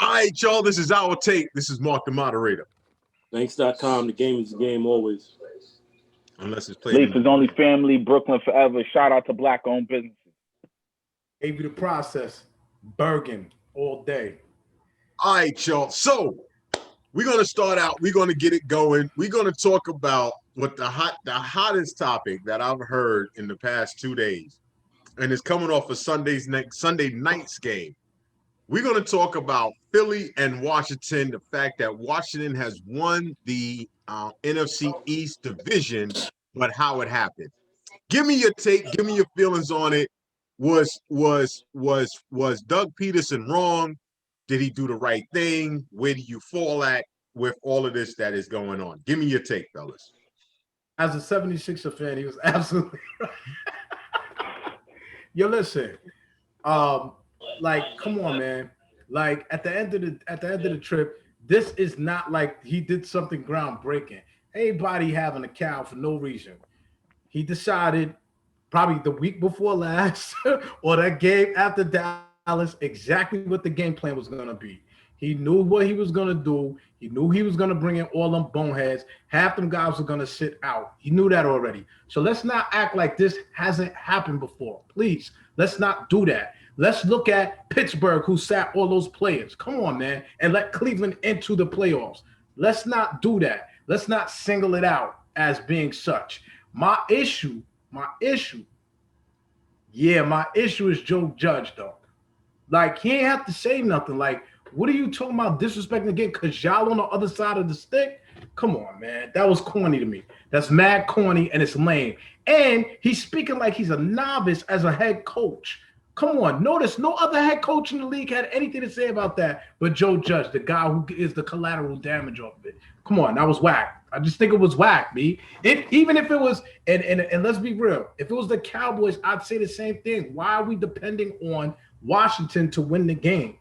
All right, y'all, this is our take. This is Mark, the moderator. Thanks.com. The game is the game always. Unless it's played. Leaf is only family, Brooklyn forever. Shout out to black-owned businesses. Gave you the process. Bergen all day. All right, y'all. So we're gonna start out. We're gonna get it going. We're gonna talk about what the hottest topic that I've heard in the past 2 days, and it's coming off of Sunday night's game. We're gonna talk about Philly and Washington. The fact that Washington has won the NFC East division, but how it happened. Give me your take. Give me your feelings on it. Was Doug Peterson wrong? Did he do the right thing? Where do you fall at with all of this that is going on? Give me your take, fellas. As a 76er fan, he was absolutely right. Yo, listen. Like, come on, man. Like at the end of the trip, this is not like he did something groundbreaking. Anybody having a cow for no reason. He decided probably the week before last or that game after Dallas exactly what the game plan was going to be. He knew what he was going to do. He knew he was going to bring in all them boneheads. Half them guys were going to sit out. He knew that already. So let's not act like this hasn't happened before. Please, let's not do that. Let's look at Pittsburgh, who sat all those players. Come on, man, and let Cleveland into the playoffs. Let's not do that. Let's not single it out as being such. My issue is Joe Judge, though. Like, he ain't have to say nothing. Like, what are you talking about disrespecting again? Because y'all on the other side of the stick? Come on, man. That was corny to me. That's mad corny, and it's lame. And he's speaking like he's a novice as a head coach. Come on. Notice no other head coach in the league had anything to say about that but Joe Judge, the guy who is the collateral damage of it. Come on. That was whack. I just think it was whack, B. Even if it was, and let's be real, if it was the Cowboys, I'd say the same thing. Why are we depending on Washington to win the game?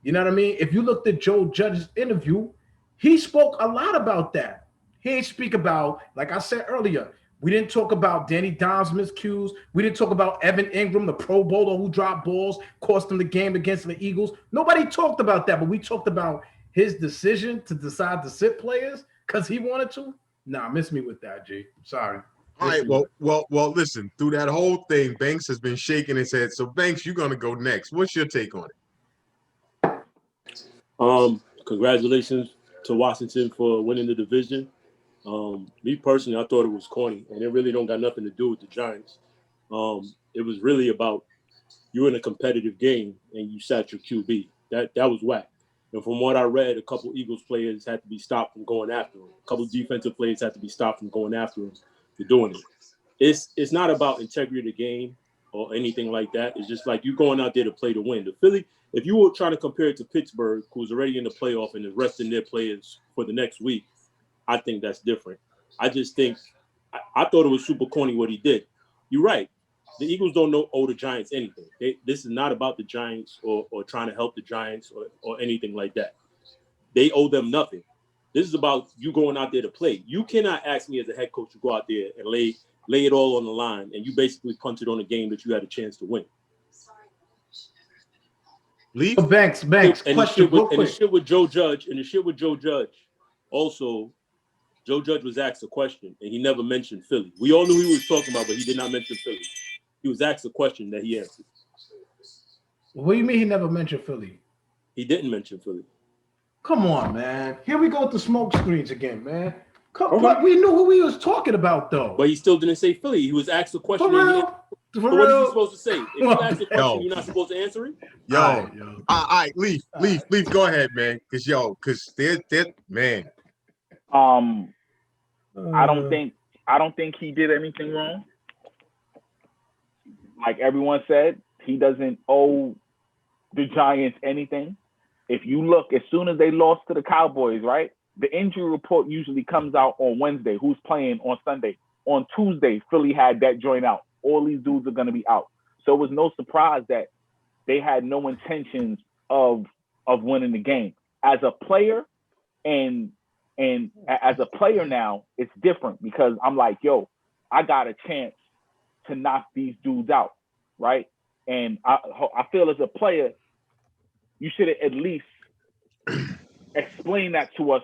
You know what I mean? If you looked at Joe Judge's interview, he spoke a lot about that. He ain't speak about, like I said earlier, we didn't talk about Danny Dimes' miscues. We didn't talk about Evan Ingram, the Pro Bowler who dropped balls, cost him the game against the Eagles. Nobody talked about that, but we talked about his decision to decide to sit players because he wanted to. Nah, miss me with that, G. Sorry. All right, well, listen, through that whole thing, Banks has been shaking his head. So, Banks, you're going to go next. What's your take on it? Congratulations to Washington for winning the division. Me personally, I thought it was corny, and it really don't got nothing to do with the Giants. It was really about you in a competitive game and you sat your QB. That was whack. And from what I read, a couple Eagles players had to be stopped from going after him. A couple defensive players had to be stopped from going after him for doing it. It's not about integrity of the game or anything like that. It's just like you going out there to play to win. The Philly, if you were trying to compare it to Pittsburgh, who's already in the playoff and is resting their players for the next week, I think that's different. I just think I thought it was super corny what he did. You're right. The Eagles don't owe the Giants anything. This is not about the Giants or trying to help the Giants or anything like that. They owe them nothing. This is about you going out there to play. You cannot ask me as a head coach to go out there and lay it all on the line, and you basically punted on a game that you had a chance to win. Leave. Banks. And the shit with Joe Judge, also, Joe Judge was asked a question, and he never mentioned Philly. We all knew he was talking about, but he did not mention Philly. He was asked a question that he answered. What do you mean he never mentioned Philly? He didn't mention Philly. Come on, man. Here we go with the smoke screens again, man. But we knew who he was talking about, though. But he still didn't say Philly. He was asked a question. For real? What is he supposed to say? If you ask a question, you're not supposed to answer it? All right, Leaf, go ahead, man. Because they're man. I don't think he did anything wrong. Like everyone said, he doesn't owe the Giants anything. if you look, as soon as they lost to the Cowboys, right, the injury report usually comes out on Wednesday. Who's playing on Sunday? On Tuesday, Philly had that joint out. All these dudes are going to be out. So it was no surprise that they had no intentions of winning the game. As a player, and as a player now, it's different because I'm like, yo, I got a chance to knock these dudes out, right? And I feel as a player, you should at least explain that to us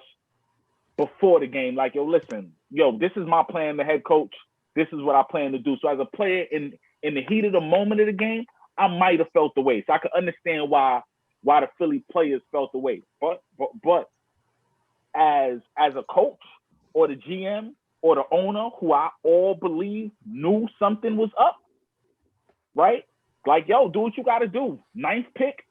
before the game. Like, yo, listen, yo, this is my plan, the head coach. This is what I plan to do. So as a player in the heat of the moment of the game, I might have felt the way. So I could understand why the Philly players felt the way. But as a coach or the GM or the owner, who I all believe knew something was up, right? Like, yo, do what you got to do. 9th pick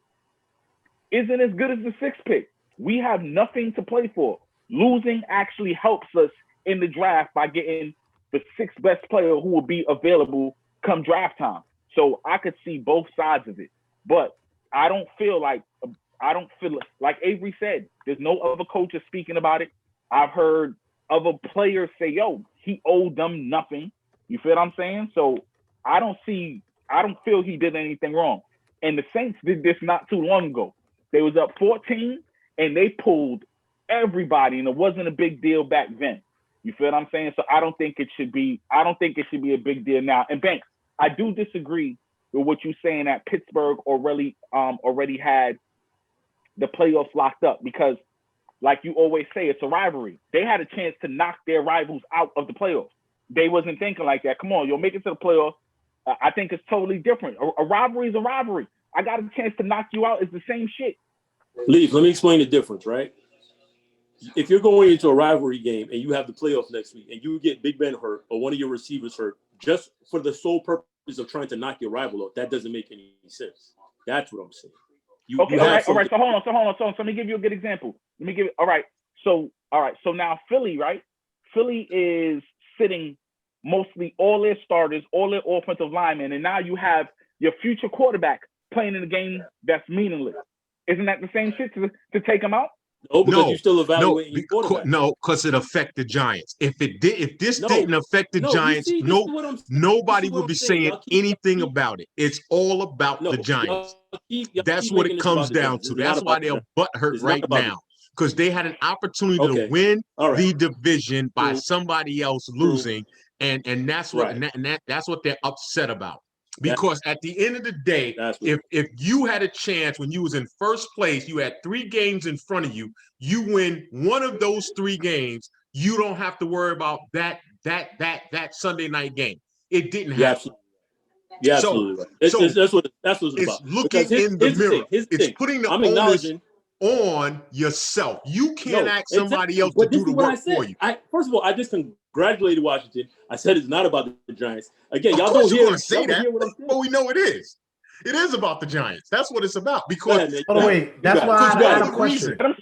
isn't as good as the 6th pick. We have nothing to play for. Losing actually helps us in the draft by getting the 6th best player who will be available come draft time. So I could see both sides of it. But I don't feel like Avery said, there's no other coaches speaking about it. I've heard other players say, yo, he owed them nothing. You feel what I'm saying? So I don't feel he did anything wrong. And the Saints did this not too long ago. They was up 14 and they pulled everybody, and it wasn't a big deal back then. You feel what I'm saying? So I don't think it should be a big deal now. And Banks, I do disagree with what you're saying that Pittsburgh already had the playoffs locked up, because like you always say, it's a rivalry. They had a chance to knock their rivals out of the playoffs. They wasn't thinking like that. Come on, you'll make it to the playoffs. I think it's totally different. A rivalry is a rivalry. I got a chance to knock you out. It's the same shit. Leaf, let me explain the difference, right? If you're going into a rivalry game and you have the playoffs next week and you get Big Ben hurt or one of your receivers hurt just for the sole purpose of trying to knock your rival out, that doesn't make any sense. That's what I'm saying. All right. So hold on. So let me give you a good example. All right. So now Philly, right? Philly is sitting mostly all their starters, all their offensive linemen, and now you have your future quarterback playing in a game that's meaningless. Isn't that the same shit to take him out? No, because you're still evaluating your quarterback. No, because it affected the Giants. If this didn't affect the Giants, nobody would be saying anything about it. It's all about the Giants. That's what it comes down to. That's why they're butthurt right now, because they had an opportunity to win the division by somebody else losing, and that's what that's what they're upset about. Because at the end of the day, if you had a chance when you was in first place, you had 3 games in front of you, you win one of those 3 games, you don't have to worry about that Sunday night game. It didn't happen. Yeah, absolutely. That's what it's about. It's looking in the mirror. It's putting the onus on yourself. You can't ask somebody else to do the work for you. First of all, I just congratulated Washington. I said it's not about the Giants. Again, y'all don't hear what I'm saying. But we know it is. It is about the Giants. That's what it's about. Because that's why I had a question. No.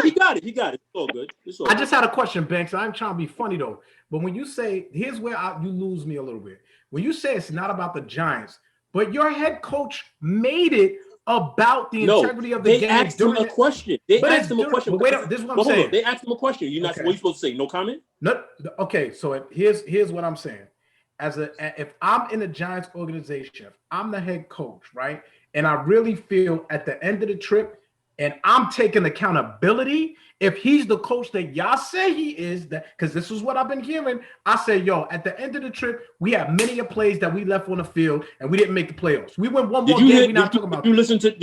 He got it. It's all good. I just had a question, Banks. I'm trying to be funny though. But when you say, here's where you lose me a little bit. When you say it's not about the Giants, but your head coach made it about the integrity of the game. They asked him a question. Wait, this is what I'm saying. They asked him a question. What are you supposed to say? No comment? No. Okay, so here's what I'm saying. If I'm in the Giants organization, if I'm the head coach, right, and I really feel at the end of the trip, and I'm taking accountability, if he's the coach that y'all say he is, that because this is what I've been hearing, I say, yo, at the end of the trip, we have many plays that we left on the field and we didn't make the playoffs. We went one more game. We're not talking about. Did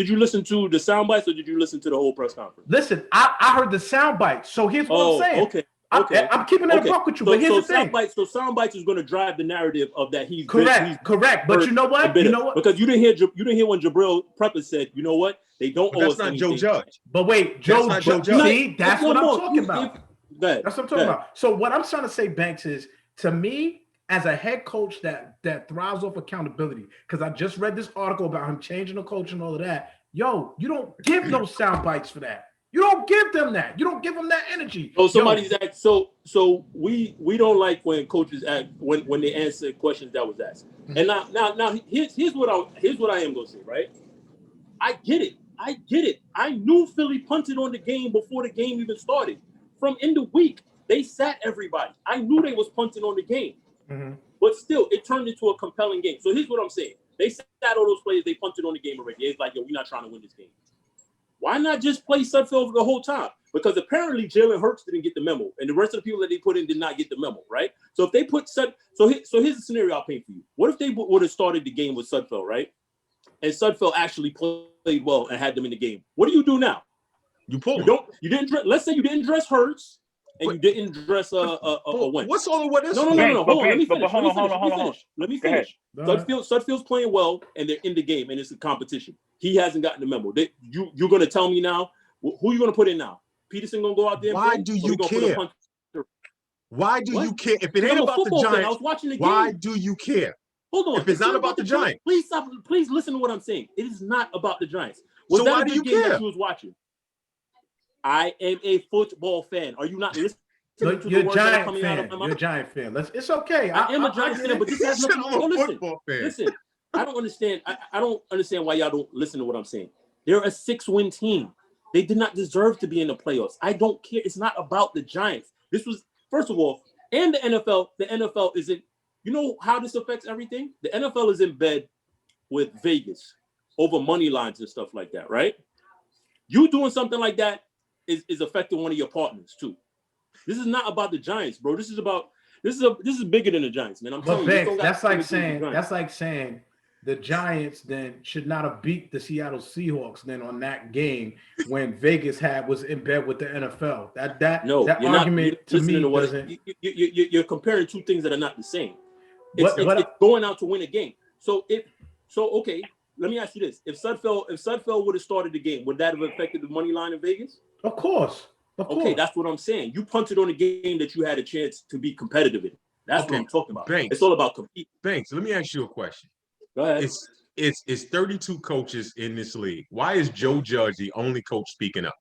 you listen to the sound bites or did you listen to the whole press conference? Listen, I heard the sound bites. So here's what I'm saying. Okay. I'm keeping it a buck with you, but here's the thing. Sound bites is going to drive the narrative of that he's correct. But you know what? Because you didn't hear when Jabril Prepper said, you know what? They don't owe us anything. That's not Joe Judge. But wait, Joe Judge. See, that's what I'm talking about. That's what I'm talking about. So what I'm trying to say, Banks, is to me, as a head coach that thrives off accountability, because I just read this article about him changing the coach and all of that. Yo, you don't give those sound bites for that. You don't give them that. You don't give them that energy. So somebody's asked. So we don't like when coaches act when they answer questions that was asked. And now here's what I am gonna say, right? I get it. I knew Philly punted on the game before the game even started. From in the week, they sat everybody. I knew they was punting on the game. Mm-hmm. But still, it turned into a compelling game. So here's what I'm saying. They sat all those players, they punted on the game already. It's like, yo, we're not trying to win this game. Why not just play Sudfeld the whole time? Because apparently Jalen Hurts didn't get the memo, and the rest of the people that they put in did not get the memo, right? So if they put so here's the scenario I'll paint for you. What if they would have started the game with Sudfeld, right? And Sudfeld actually played well and had them in the game. What do you do now? You pull. You didn't. Let's say you didn't dress Hurts and you didn't dress Wentz. What's all of what is? No. Hold on. Let me finish. Hold on. Sudfield's playing well, and they're in the game, and it's a competition. He hasn't gotten the memo. You're going to tell me now who you going to put in now? Peterson going to go out there? Why do you care? Why do you care if it ain't about the Giants? I was watching the game. Why do you care? Hold on. If it's not about the Giants, please stop. Please listen to what I'm saying. It is not about the Giants. So why do you care? That you was watching? I am a football fan. Are you not listening? You're a Giant fan. You're a Giant fan. It's okay. I am a Giant fan, but this has nothing to do. Football fan. Listen. I don't understand. I don't understand why y'all don't listen to what I'm saying. They're a 6-win team. They did not deserve to be in the playoffs. I don't care. It's not about the Giants. This was, first of all, and the NFL. The NFL isn't. You know how this affects everything? The NFL is in bed with Vegas over money lines and stuff like that, right? You doing something like that is affecting one of your partners too. This is not about the Giants, bro. This is bigger than the Giants, man. I'm telling you. That's like saying the Giants then should not have beat the Seattle Seahawks then on that game when Vegas was in bed with the NFL. That argument to me doesn't. You're comparing two things that are not the same. It's going out to win a game. Okay, let me ask you this: if Sudfeld would have started the game, would that have affected the money line in Vegas? Of course. Okay, that's what I'm saying. You punted on a game that you had a chance to be competitive in. That's what I'm talking about. Banks. It's all about competing. Banks, let me ask you a question. Go ahead. It's 32 coaches in this league. Why is Joe Judge the only coach speaking up?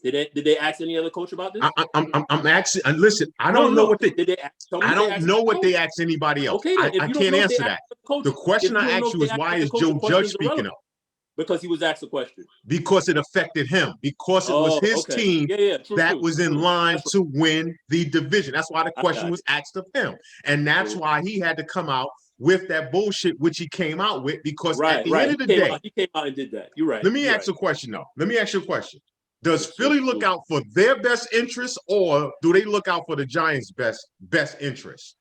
Did they ask any other coach about this? I'm actually listen. I don't know what they did. They ask, I don't know what they asked anybody else. Okay, I can't answer that. The question I asked you is why is Joe Judge speaking up? Because he was asked a question. Because it affected him. Because it was his team that was in line to win the division. That's why the question was asked of him, and that's why he had to come out with that bullshit, which he came out with. Because at the end of the day, he came out and did that. You're right. Let me ask you a question, though. Let me ask you a question. Does Philly look out for their best interests, or do they look out for the Giants' best interests?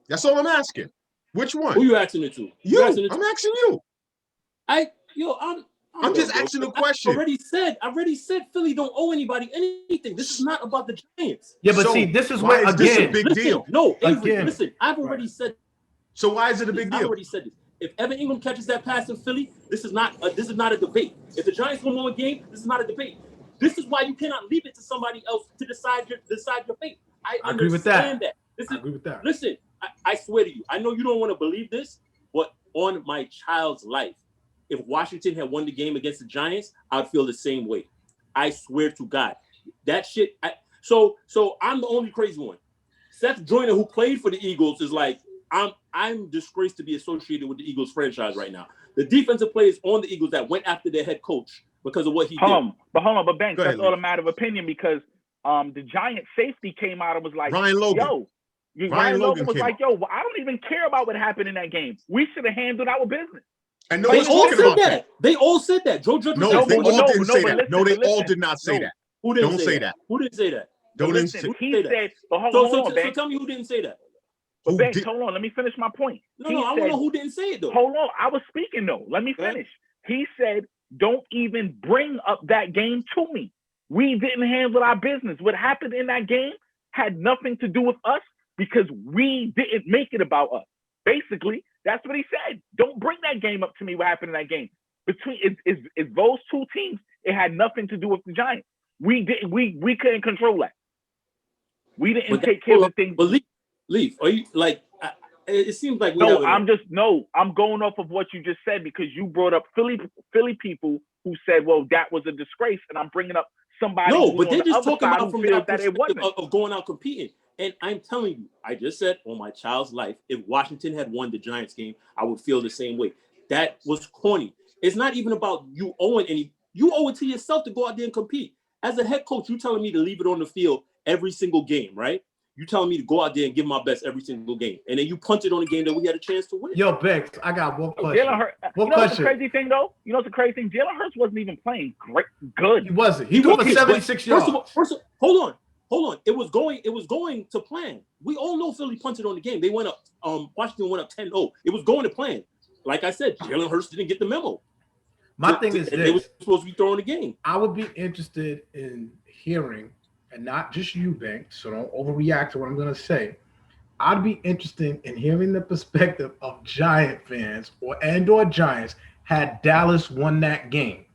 That's all I'm asking. Which one? Who you asking it to? I'm asking you. I'm just asking a question. I already said Philly don't owe anybody anything. This is not about the Giants. Yeah, but see, this is where this a big deal. No, Avery, listen, I've already said. So why is it a big deal? I've already said this. If Evan Ingram catches that pass in Philly, this is not a debate. If the Giants win one game, this is not a debate. This is why you cannot leave it to somebody else to decide your fate. I agree with that. I agree with that. Listen, I swear to you, I know you don't want to believe this, but on my child's life, if Washington had won the game against the Giants, I'd feel the same way. I swear to God. That shit. So I'm the only crazy one. Seth Joyner, who played for the Eagles, is like, I'm disgraced to be associated with the Eagles franchise right now. The defensive players on the Eagles that went after their head coach because of what he did. Hold on, Banks, that's all a matter of opinion because the Giant safety came out and was like, Ryan Logan. Ryan Logan was like, yo, I don't even care about what happened in that game. We should have handled our business. And they all said that. They all said that. Joe Judge. No, they all didn't say that. No, they all did not say that. Who didn't say that? Who didn't say that? He said, so tell me who didn't say that. But Banks, hold on, let me finish my point. I want to know who didn't say it though. Hold on, I was speaking though. Let me finish. He said, don't even bring up that game to me. We didn't handle our business. What happened in that game had nothing to do with us because we didn't make it about us. Basically, that's what he said. Don't bring that game up to me. What happened in that game? Between those two teams, it had nothing to do with the Giants. We couldn't control that. We didn't take care of the things. Leaf, are you like? It seems like I'm going off of what you just said because you brought up Philly people who said, "Well, that was a disgrace," and I'm bringing up somebody. No, but they're just talking about from that perspective of going out competing. And I'm telling you, I just said on my child's life, if Washington had won the Giants game, I would feel the same way. That was corny. It's not even about you owing any. You owe it to yourself to go out there and compete. As a head coach, you telling me to leave it on the field every single game, right? You telling me to go out there and give my best every single game, and then you punted on a game that we had a chance to win. Yo, Bex, I got one question. Jalen Hurts. You know what's the crazy thing though? You know what's the crazy thing? Jalen Hurts wasn't even playing good. He wasn't. He was 76 yards. First of all, hold on. It was going to plan. We all know Philly punted on the game. They went up. Washington went up 10-0. It was going to plan. Like I said, Jalen Hurts didn't get the memo. My thing is this. They were supposed to be throwing the game. I would be interested in hearing, and not just you, Banks, so don't overreact to what I'm going to say. I'd be interested in hearing the perspective of Giant fans or Giants had Dallas won that game.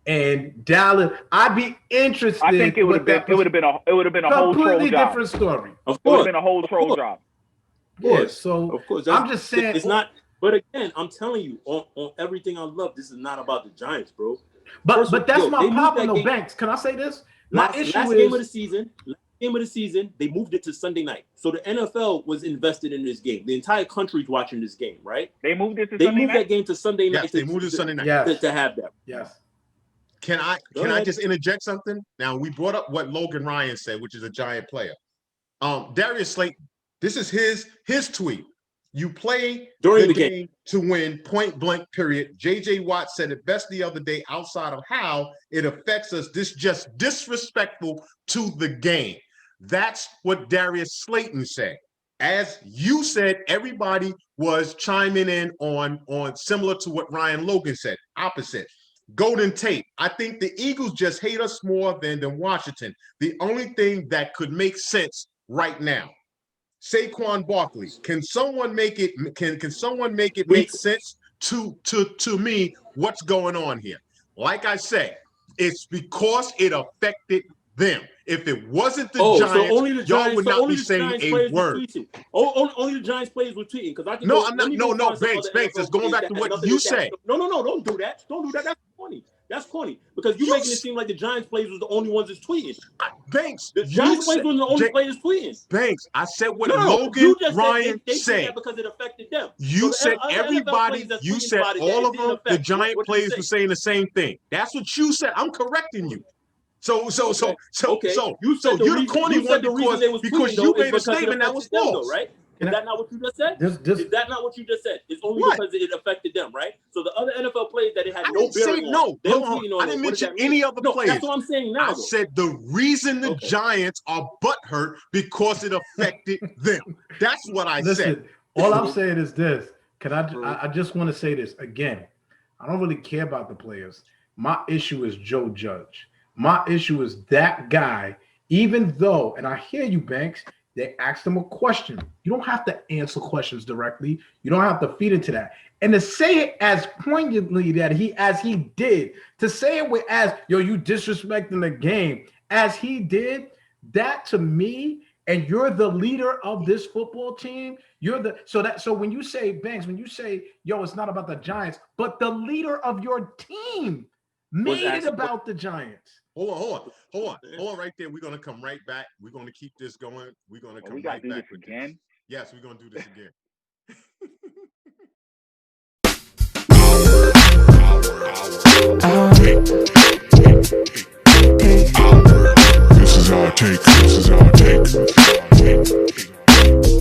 And Dallas, I'd be interested. I think it would have been a whole completely troll different story. Of course, it would have been a whole troll job. Yeah, so of course, I'm just saying it's not. But again, I'm telling you, on everything I love, this is not about the Giants, bro. But that's my problem, though, Banks. Can I say this? My issue is game of the season, they moved it to Sunday night. So the NFL was invested in this game. The entire country's watching this game, right? They moved it to Sunday night? They moved that game to Sunday night. Yes, they moved it to Sunday night. To have that. Yes. Can I just interject something? Now, we brought up what Logan Ryan said, which is a Giant player. Darius Slayton, this is his tweet. You play during the game to win, point blank, period. J.J. Watt said it best the other day outside of how it affects us. This just disrespectful to the game. That's what Darius Slayton said. As you said, everybody was chiming in on similar to what Ryan Logan said, opposite. Golden Tate, I think the Eagles just hate us more than Washington. The only thing that could make sense right now. Saquon Barkley, can someone make it make sense to me what's going on here? Like I said, it's because it affected them. If it wasn't the Giants, so only the y'all Giants, would not be saying a word. Only the Giants players were tweeting because I can. No, I'm not. No, Banks. It's going back to what you said. No, don't do that. Don't do that. That's corny. That's corny because you're making it seem like the Giants players was the only ones that's tweeting. Banks, the Giants players were the only players tweeting. Banks, I said what Logan Ryan they said because it affected them. You said everybody. You said all of them. The Giant players were saying the same thing. That's what you said. I'm correcting you. So you're the corny one because you made a statement that was false, right? Is that not what you just said? Is that not what you just said? It's only because it affected them, right? So the other NFL players that it had no bearing on. I didn't mention any other players. That's what I'm saying now. I said the reason the Giants are butthurt because it affected them. That's what I said. All I'm saying is this. I just want to say this again. I don't really care about the players. My issue is Joe Judge. My issue is that guy, even though, and I hear you, Banks, they asked him a question. You don't have to answer questions directly. You don't have to feed into that. And to say it as poignantly as he did, to say it as, you disrespecting the game, as he did, that to me, and you're the leader of this football team, so when you say, Banks, when you say, it's not about the Giants, but the leader of your team made it about the Giants. Hold on right there. We're going to come right back. We're going to keep this going. We're going to come right back with again. Yes, we're going to do this again. This is our take.